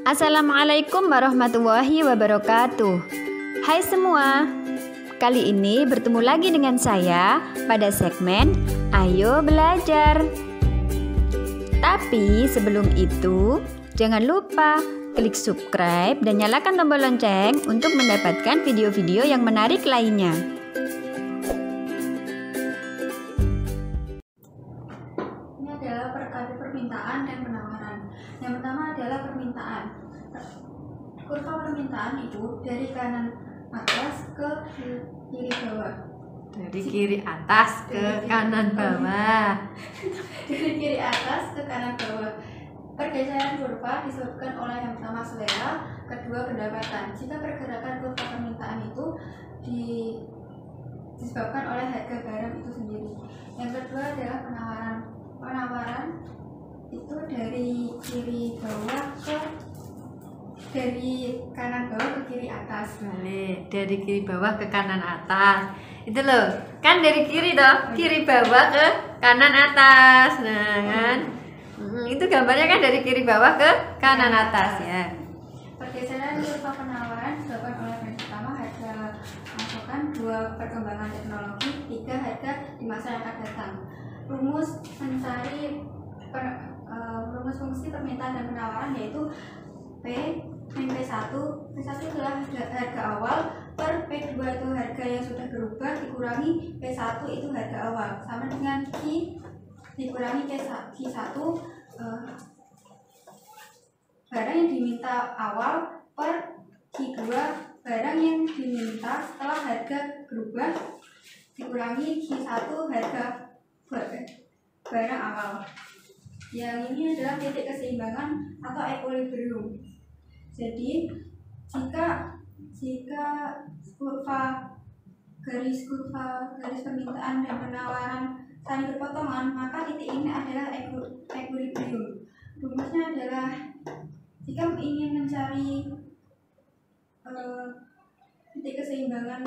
Assalamualaikum warahmatullahi wabarakatuh. Hai semua, kali ini bertemu lagi dengan saya pada segmen Ayo Belajar. Tapi sebelum itu, jangan lupa klik subscribe dan nyalakan tombol lonceng untuk mendapatkan video-video yang menarik lainnya. Ini adalah permintaan dan penawaran. Yang pertama adalah permintaan. Kurva permintaan itu dari kanan atas ke kiri bawah. Dari kiri atas ke kanan bawah. Dari kiri atas ke kanan bawah. Pergeseran kurva disebabkan oleh yang pertama selera, kedua pendapatan. Jika pergerakan kurva permintaan itu disebabkan oleh harga barang itu sendiri. Yang kedua adalah penawaran. Penawaran itu dari kanan bawah ke kiri atas. Balik dari kiri bawah ke kanan atas. Itu loh, kan dari kiri toh, kiri bawah ke kanan atas. Nah kan, itu gambarnya kan dari kiri bawah ke kanan atas ya. Pergeseran kurva penawaran disebabkan oleh yang pertama harga pasokan, dua perkembangan teknologi, tiga harga di masa yang akan datang. Rumus fungsi permintaan dan penawaran yaitu P min P1. P1 adalah harga awal per P2 itu harga yang sudah berubah dikurangi P1 itu harga awal, sama dengan Q dikurangi Q1 barang yang diminta awal per Q2 barang yang diminta setelah harga berubah dikurangi Q1 harga barang awal. Yang ini adalah titik keseimbangan atau equilibrium. Jadi jika garis permintaan dan penawaran saling berpotongan, maka titik ini adalah equilibrium. Rumusnya adalah jika ingin mencari titik keseimbangan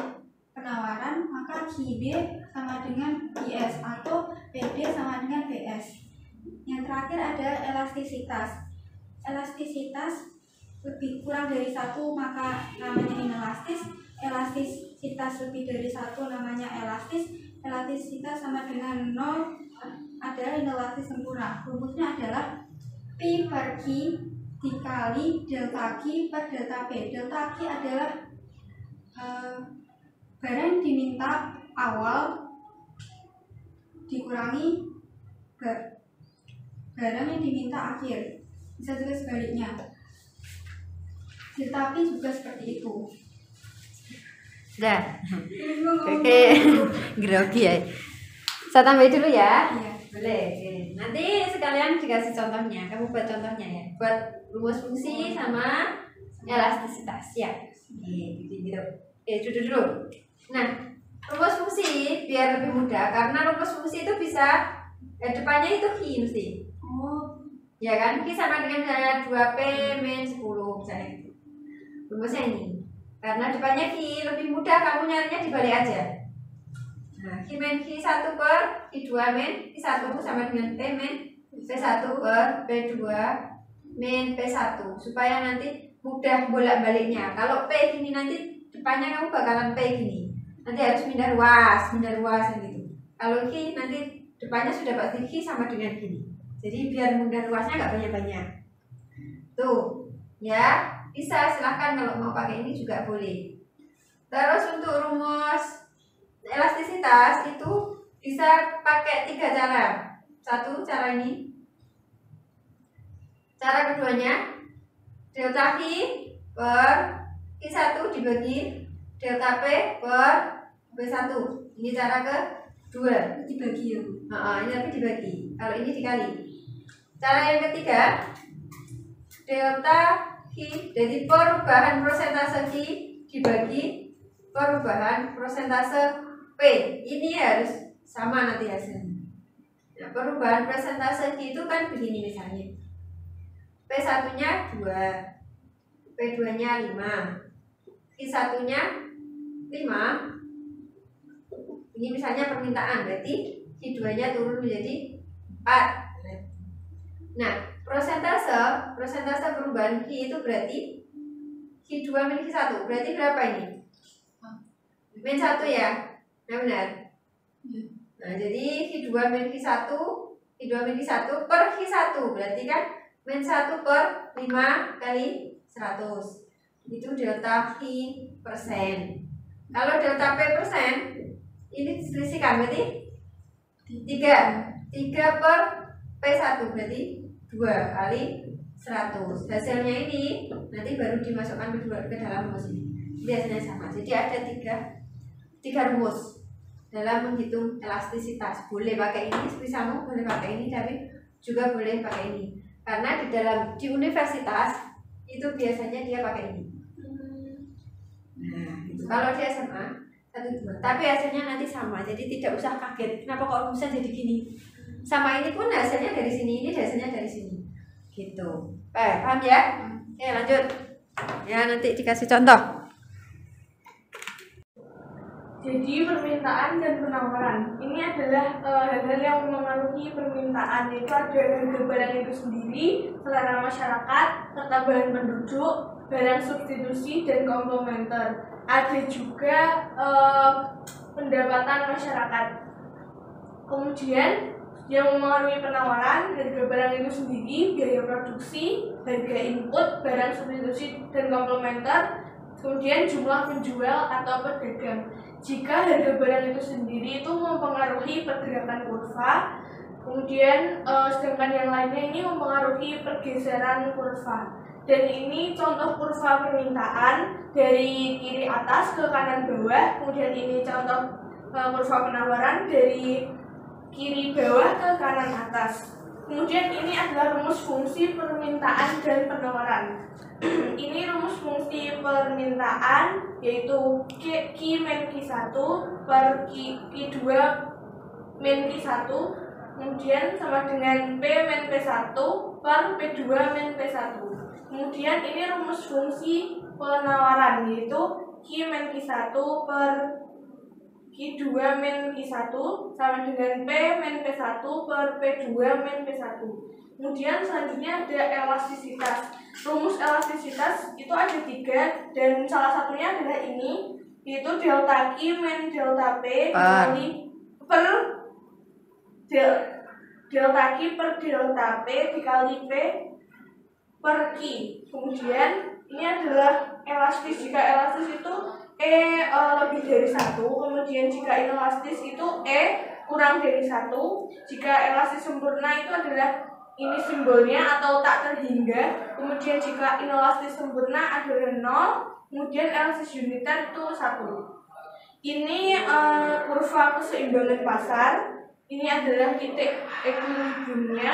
penawaran, maka QB sama dengan QS atau PD sama dengan PS. Yang terakhir ada elastisitas. Elastisitas lebih kurang dari 1 maka namanya inelastis. Elastisitas lebih dari 1 namanya elastis. Elastisitas sama dengan 0 adalah inelastis sempurna. Rumusnya adalah P per Q dikali delta Q per delta P. Delta Q adalah barang yang diminta awal dikurangi barang yang diminta akhir. Bisa juga sebaliknya. Delta P juga seperti itu. Sudah. Oke, grogi ya. Saya tambah dulu ya. Iya. Boleh. Oke. Nanti sekalian dikasih contohnya. Kamu buat contohnya ya. Buat rumus fungsi sama elastisitas ya. Gitu. Duduk dulu. Nah, rumus fungsi biar lebih mudah karena rumus fungsi itu bisa depannya itu Q mesti. Ya kan? Q sama dengan 2P min 10 misalnya gitu. Rumusnya ini. Karena depannya Q lebih mudah, kamu nyarinya dibalik aja. Nah, Q min Q1 per Q2 min Q1 sama dengan P min P1 per P2 min P1 supaya nanti mudah bolak-baliknya. Kalau P gini nanti depannya kamu bakalan P gini. Nanti harus pindah ruas gitu. Kalau Q nanti depannya sudah pasti Q sama dengan gini. Jadi biar mudah luasnya nggak banyak-banyak. Tuh, ya bisa silahkan kalau mau pakai ini juga boleh. Terus untuk rumus elastisitas itu bisa pakai 3 cara. Satu cara ini. Cara keduanya delta Q per Q1 dibagi delta P per P1. Ini cara kedua. Dibagi ya. Ini tapi dibagi. Kalau ini dikali. Cara yang ketiga, delta Q, jadi perubahan persentase Q dibagi perubahan persentase P. Ini harus sama nanti hasilnya. Nah, perubahan persentase Q itu kan begini misalnya. P1-nya 2, P2-nya 5, Q1-nya 5. Ini misalnya permintaan, berarti Q2-nya turun menjadi 4. Nah, persentase perubahan Q itu berarti Q2 min Q1. Berarti berapa ini? Min 1 ya. Nah, benar. Nah, jadi Q2 min Q1 per Q1 berarti kan min 1 per 5 kali 100. Itu delta Q persen. Kalau delta P persen ini diselisihkan berarti 3 per P1 berarti 2 kali 100. Hasilnya ini nanti baru dimasukkan ke dalam rumus ini. Jadi hasilnya sama. Jadi ada tiga rumus dalam menghitung elastisitas. Boleh pakai ini seperti sama, boleh pakai ini, tapi juga boleh pakai ini. Karena di universitas itu biasanya dia pakai ini. Nah, itu kalau di SMA 1, 2. Tapi hasilnya nanti sama. Jadi tidak usah kaget. Kenapa kok rumusnya jadi gini? Sama ini pun hasilnya dari sini, ini hasilnya dari sini. Gitu. Paham ya? Oke, lanjut. Ya, nanti dikasih contoh. Jadi permintaan dan penawaran ini adalah hal-hal yang memengaruhi permintaan, yaitu ada harga barang itu sendiri, selera masyarakat, ketambahan penduduk, barang substitusi dan komplementer. Ada juga pendapatan masyarakat. Kemudian yang memengaruhi penawaran, harga barang itu sendiri, biaya produksi, harga input, barang substitusi dan komplementer, kemudian jumlah penjual atau pedagang. Jika harga barang itu sendiri itu mempengaruhi pergerakan kurva, kemudian sedangkan yang lainnya ini mempengaruhi pergeseran kurva. Dan ini contoh kurva permintaan dari kiri atas ke kanan bawah, kemudian ini contoh kurva penawaran dari kiri bawah ke kanan atas. Kemudian ini adalah rumus fungsi permintaan dan penawaran. Ini rumus fungsi permintaan yaitu Q min Q1 per Q2 min Q1, kemudian sama dengan P min P1 per P2 min P1. Kemudian ini rumus fungsi penawaran yaitu Q min Q1 per Q2 min Q1 sama dengan P min P1 per P2 min P1. Kemudian selanjutnya ada elastisitas. Rumus elastisitas itu ada 3 dan salah satunya adalah ini, yaitu delta Q min delta P dikali per delta Q per delta P dikali P per Q. Kemudian ini adalah elastis. Jika elastis itu E lebih dari 1, kemudian jika inelastis itu E kurang dari 1. Jika elastis sempurna itu adalah ini simbolnya atau tak terhingga. Kemudian jika inelastis sempurna adalah 0, kemudian elastis uniter itu 1. Ini kurva keseimbangan pasar. Ini adalah titik equilibriumnya.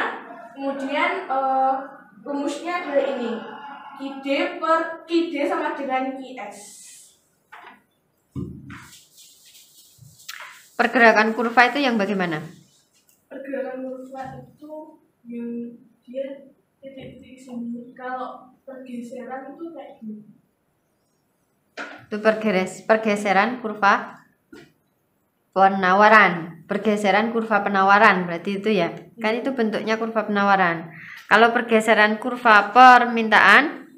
Kemudian rumusnya adalah ini. QD sama dengan QS. Pergerakan kurva itu yang bagaimana? Pergerakan kurva itu yang dia titik-titik sini. Kalau pergeseran itu kayak gini. Itu pergeseran kurva penawaran. Pergeseran kurva penawaran berarti itu ya. Kan itu bentuknya kurva penawaran. Kalau pergeseran kurva permintaan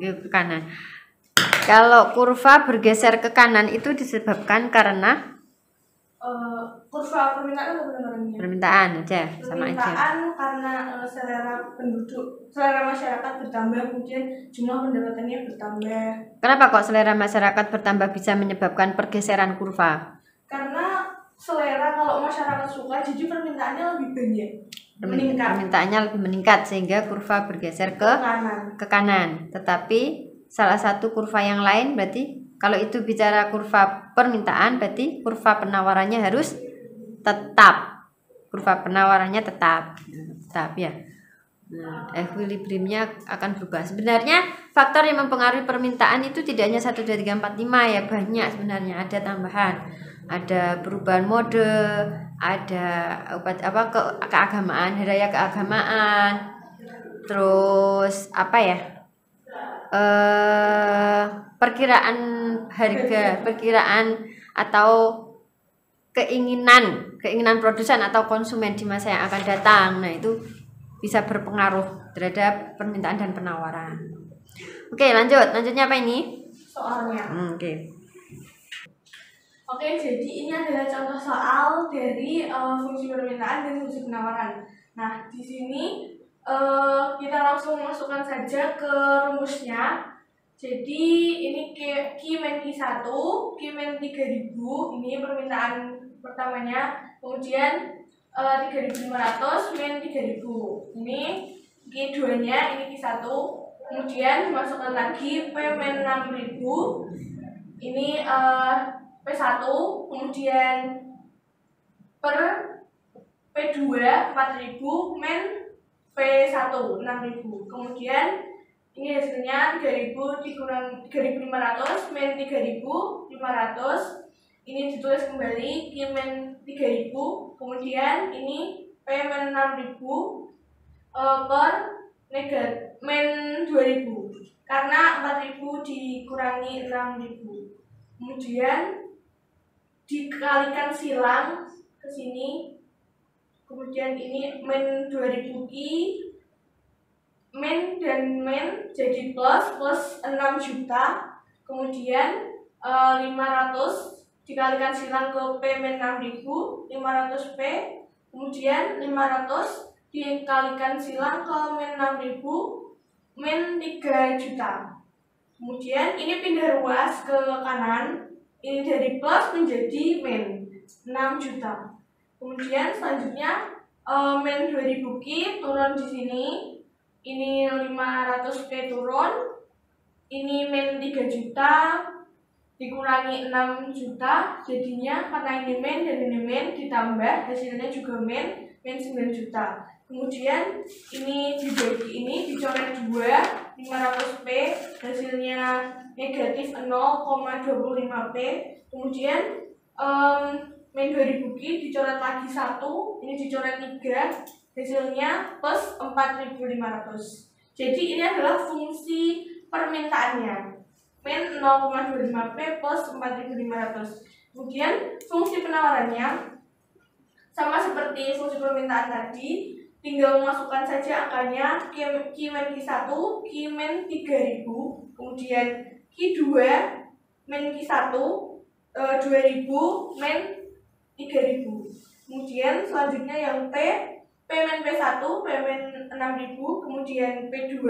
ke kanan. Kalau kurva bergeser ke kanan itu disebabkan karena kurva permintaan atau penawarannya? Permintaan aja, sama aja. Permintaan karena selera penduduk, selera masyarakat bertambah, kemudian jumlah pendapatannya bertambah. Kenapa kok selera masyarakat bertambah bisa menyebabkan pergeseran kurva? Karena selera kalau masyarakat suka, jadi permintaannya lebih banyak. Permintaannya lebih meningkat sehingga kurva bergeser ke kanan. Tetapi salah satu kurva yang lain berarti kalau itu bicara kurva permintaan berarti kurva penawarannya harus tetap. Kurva penawarannya tetap ya. Nah, equilibriumnya akan berubah. Sebenarnya faktor yang mempengaruhi permintaan itu tidak hanya 1, 2, 3, 4, 5 ya, banyak sebenarnya, ada tambahan. Ada perubahan mode, ada keagamaan, hari raya keagamaan, terus apa ya, perkiraan harga, perkiraan atau keinginan produsen atau konsumen di masa yang akan datang. Nah, itu bisa berpengaruh terhadap permintaan dan penawaran. Oke, lanjutnya apa ini? Soalnya. Oke. Oke, jadi ini adalah contoh soal dari fungsi permintaan dan fungsi penawaran. Nah, di sini kita langsung masukkan saja ke rumusnya. Jadi ini Q-men Q1, Q-men 3000, ini permintaan pertamanya. Kemudian 3500 men 3000. Ini Q2-nya, ini Q1. Kemudian masukkan lagi P-men 6000. Ini P1, kemudian per P2 4000 men P1 6000. Kemudian ini hasilnya 3000 dikurang 3500 men 3500. Ini ditulis kembali Q men 3000. Kemudian ini P men 6000 per men 2000. Karena 4000 dikurangi 6000. Kemudian dikalikan silang ke sini. Kemudian ini men 2000 Ki, men dan men jadi plus 6 juta. Kemudian 500 dikalikan silang ke P men 6000, 500 P. Kemudian 500 dikalikan silang ke men 6000, men 3 juta. Kemudian ini pindah ruas ke kanan. Ini dari plus menjadi men 6 juta. Kemudian selanjutnya men 2000 Ki turun di sini. Ini 500 P turun. Ini men 3 juta dikurangi 6 juta. Jadinya karena ini men dan ini men ditambah hasilnya juga men 9 juta. Kemudian ini dibagi ini dicoret 2, 500 P hasilnya negatif 0,25 P. Kemudian men 2000 Ki dicoret lagi 1, ini dicoret 3, hasilnya plus 4500. Jadi ini adalah fungsi permintaannya, men 0,25 P plus 4500. Kemudian fungsi penawarannya sama seperti fungsi permintaan tadi, tinggal memasukkan saja angkanya Q-men Q1, Q-men 3000, kemudian Q2, men Q1, 2000, men 3000. Kemudian selanjutnya yang P-men P1, P-men 6000, kemudian P2,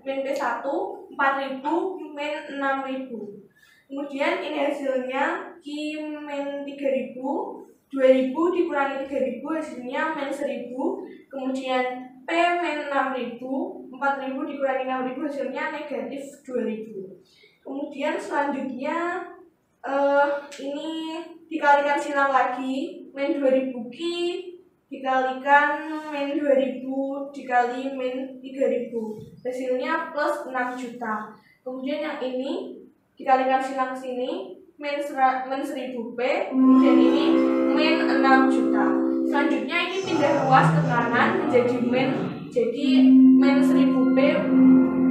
men P1, 4000, men 6000. Kemudian ini hasilnya Q-men 3000, 2000 dikurangi 3000 hasilnya men 1000. Kemudian P men 6000, 4000 dikurangi 6000 hasilnya negatif 2000. Kemudian selanjutnya ini dikalikan silang lagi, men 2000 Ki dikalikan men 2000 dikali men 3000 hasilnya plus 6 juta. Kemudian yang ini dikalikan silang ke sini, men 1000 P, dan ini men 6 juta. Selanjutnya ini pindah ruas ke kanan menjadi men, jadi men 1000 P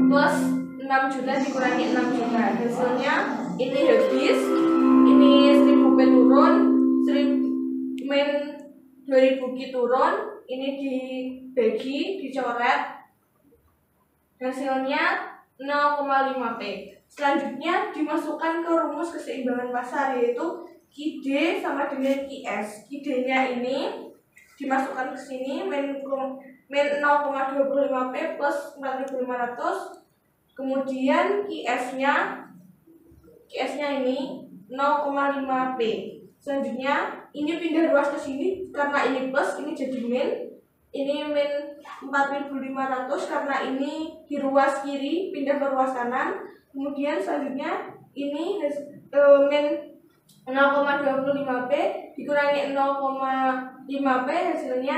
plus 6 juta dikurangi 6 juta. Hasilnya ini habis, ini 1000 P turun, men 2000 Ki turun, ini dibagi, dicoret, hasilnya 0,5 P. Selanjutnya dimasukkan ke rumus keseimbangan pasar, yaitu QD sama dengan QS. QD-nya ini dimasukkan ke sini, men 0,25 P plus 4500. Kemudian QS-nya ini 0,5 P. Selanjutnya ini pindah ruas ke sini karena ini plus, ini jadi min. Ini min 4500 karena ini di ruas kiri pindah ke ruas kanan. Kemudian selanjutnya ini min 0,25 P dikurangi 0,5 P hasilnya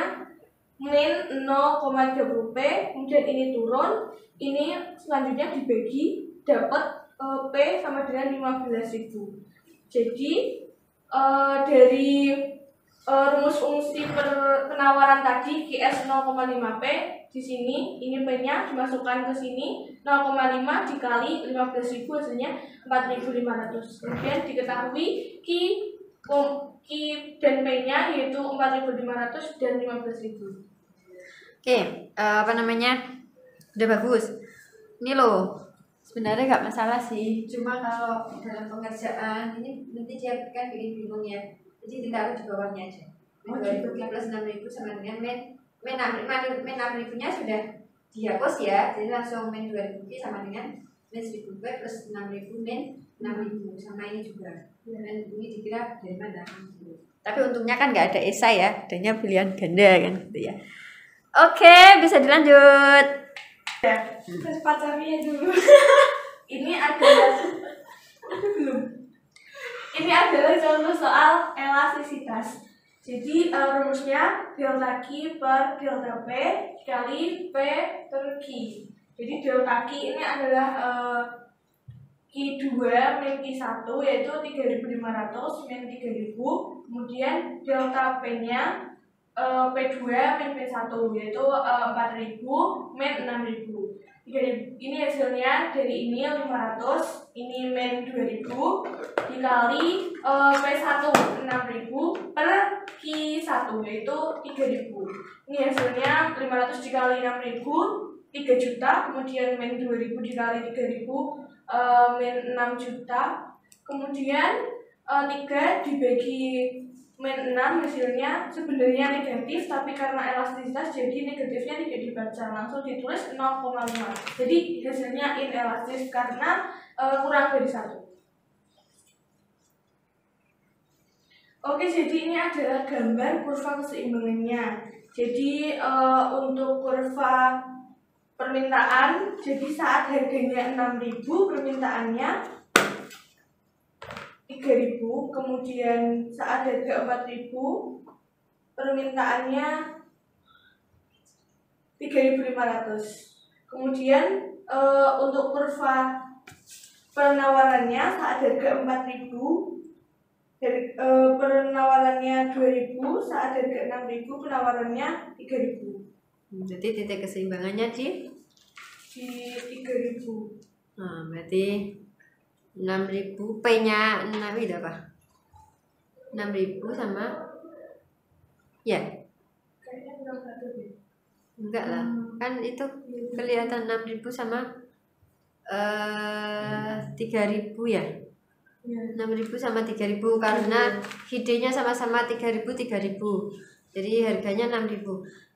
min 0,30 P. Kemudian ini turun, ini selanjutnya dibagi dapat P sama dengan 15.000. Jadi dari rumus fungsi penawaran tadi QS 0,5 P di sini, ini P-nya dimasukkan ke sini, 0,5 dikali 15.000 hasilnya 4.500. Kemudian diketahui Q dan P-nya yaitu 4.500 dan 15.000. Oke, apa namanya? Udah bagus. Ini loh, sebenarnya nggak masalah sih. Cuma kalau dalam pengerjaan ini nanti dia kan bikin bingung ya. Jadi ditaruh di bawahnya aja. 2.000 plus 6.000 sama dengan min 6.000-nya sudah dihapus ya. Jadi langsung min 2.000 sama dengan min 1.000 plus 6.000 min 6.000 sama ini juga. Dan ini dikira dari mana? Tapi untungnya kan nggak ada esai ya, adanya pilihan ganda kan gitu ya. Oke, bisa dilanjut. Terus pacarnya dulu. Ini adalah belum. Ini adalah contoh soal elastisitas. Jadi rumusnya delta Q per delta P dikali P per Q. Jadi delta Q ini adalah Q2 min Q1 yaitu 3.500 min 3.000. Kemudian delta P-nya P2 min P1 yaitu 4.000 min 6.000. Ini hasilnya dari ini 500, ini min 2.000 dikali P1 6.000 per Q1 yaitu 3.000. Ini hasilnya 500 dikali 6.000 3 juta, kemudian min 2.000 dikali 3.000 min 6 juta, kemudian 3 dibagi min 6 hasilnya sebenarnya negatif, tapi karena elastisitas jadi negatifnya tidak dibaca, langsung ditulis 0,5. Jadi hasilnya inelastis karena kurang dari 1. Oke, jadi ini adalah gambar kurva keseimbangannya. Jadi untuk kurva permintaan, jadi saat harganya 6.000 permintaannya 3.000, kemudian saat harga 4.000 permintaannya 3.500. Kemudian untuk kurva penawarannya saat harga 4.000 penawarannya 2.000, saat harga 6.000 penawarannya 3.000. Jadi titik keseimbangannya di 3.000. Nah, berarti 6.000 P-nya 6 itu apa? 6.000 sama ya? Kayaknya kurang 1 deh. Enggak lah. Kan itu kelihatan 6.000 sama 3.000 ya? 6.000 sama 3.000 karena hidenya sama-sama 3.000. Jadi harganya 6.000.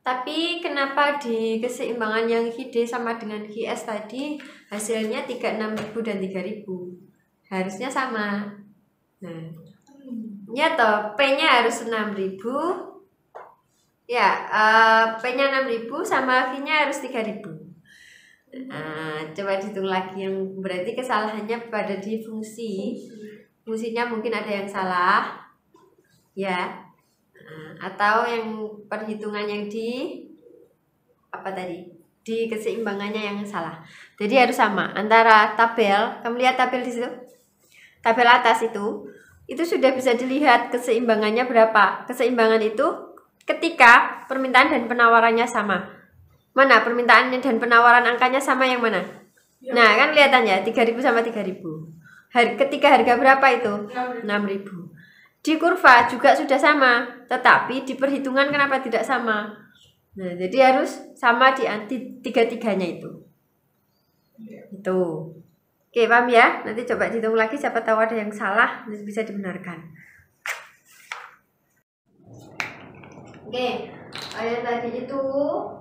Tapi kenapa di keseimbangan yang hide sama dengan QS tadi hasilnya 36.000 dan 3.000? Harusnya sama. Nah, ya toh, P-nya harus 6.000. Ya, P-nya 6.000 sama V-nya harus 3.000. Nah, coba dihitung lagi, yang berarti kesalahannya pada di fungsi. Fungsinya mungkin ada yang salah. Ya. Atau yang perhitungan yang di apa tadi? Di keseimbangannya yang salah. Jadi harus sama antara tabel. Kamu lihat tabel di situ? Tabel atas itu sudah bisa dilihat keseimbangannya berapa. Keseimbangan itu ketika permintaan dan penawarannya sama. Mana permintaan dan penawaran angkanya sama yang mana? Ya. Nah, kan kelihatannya 3.000 sama 3.000. Ketika harga berapa itu? 6.000. Di kurva juga sudah sama, tetapi di perhitungan kenapa tidak sama? Nah, jadi harus sama di tiga-tiganya itu. Itu. Oke, paham ya? Nanti coba dihitung lagi, siapa tahu ada yang salah, bisa dibenarkan. Oke, yang tadi itu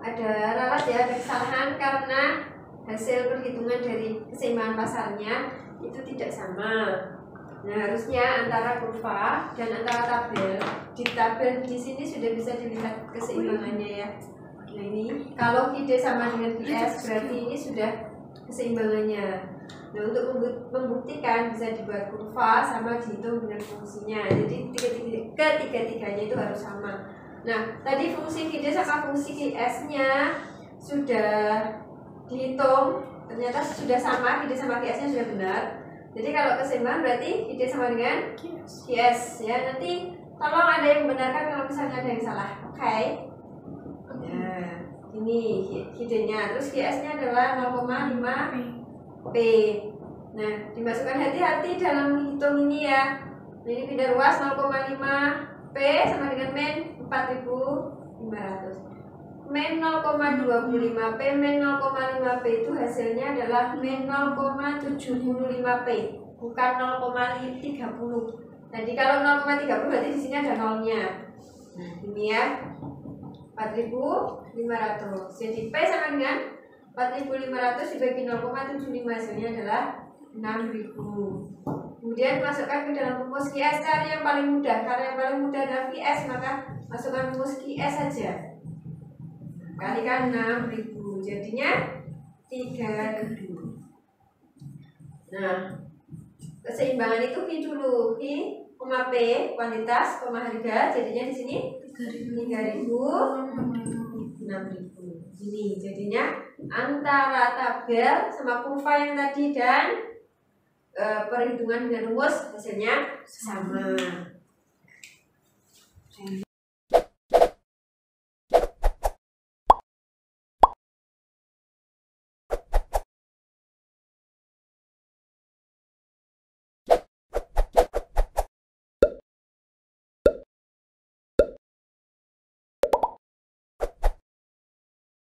ada ralat ya, ada kesalahan karena hasil perhitungan dari keseimbangan pasarnya itu tidak sama. Nah, harusnya antara kurva dan antara tabel. Di tabel di sini sudah bisa dilihat keseimbangannya ya. Nah, ini kalau QD sama dengan QS berarti ini sudah keseimbangannya. Nah, untuk membuktikan bisa dibuat kurva sama dihitung dengan fungsinya. Jadi ketiga-tiganya itu harus sama. Nah, tadi fungsi QD sama fungsi QS-nya sudah dihitung, ternyata sudah sama, QD sama QS-nya sudah benar. Jadi kalau keseimbangan berarti QD sama dengan QS ya. Nanti tolong ada yang benarkan kalau misalnya ada yang salah. Oke. Nah, ini QD-nya. Terus QS-nya adalah 0,5 P. Nah, dimasukkan hati-hati dalam hitung ini ya. Ini pindah ruas 0,5 P sama dengan min 4.500. Min 0,25 P min 0,5 P itu hasilnya adalah min 0,75 P, bukan 0,30. Jadi kalau 0,30 berarti di sini ada nolnya. Nah, ini ya 4.500. Jadi P sama dengan 4.500 dibagi 0,75 hasilnya adalah 6.000. Kemudian masukkan ke dalam rumus QS, cari yang paling mudah. Karena yang paling mudah adalah QS, maka masukkan rumus QS saja. Kalikan 6.000, jadinya 3.000. Nah, keseimbangan itu Q dulu. Q, P, kuantitas, harga, jadinya di sini 3.000, 6.000. Ini jadinya antara tabel sama kurva yang tadi dan perhitungan dengan rumus hasilnya sama.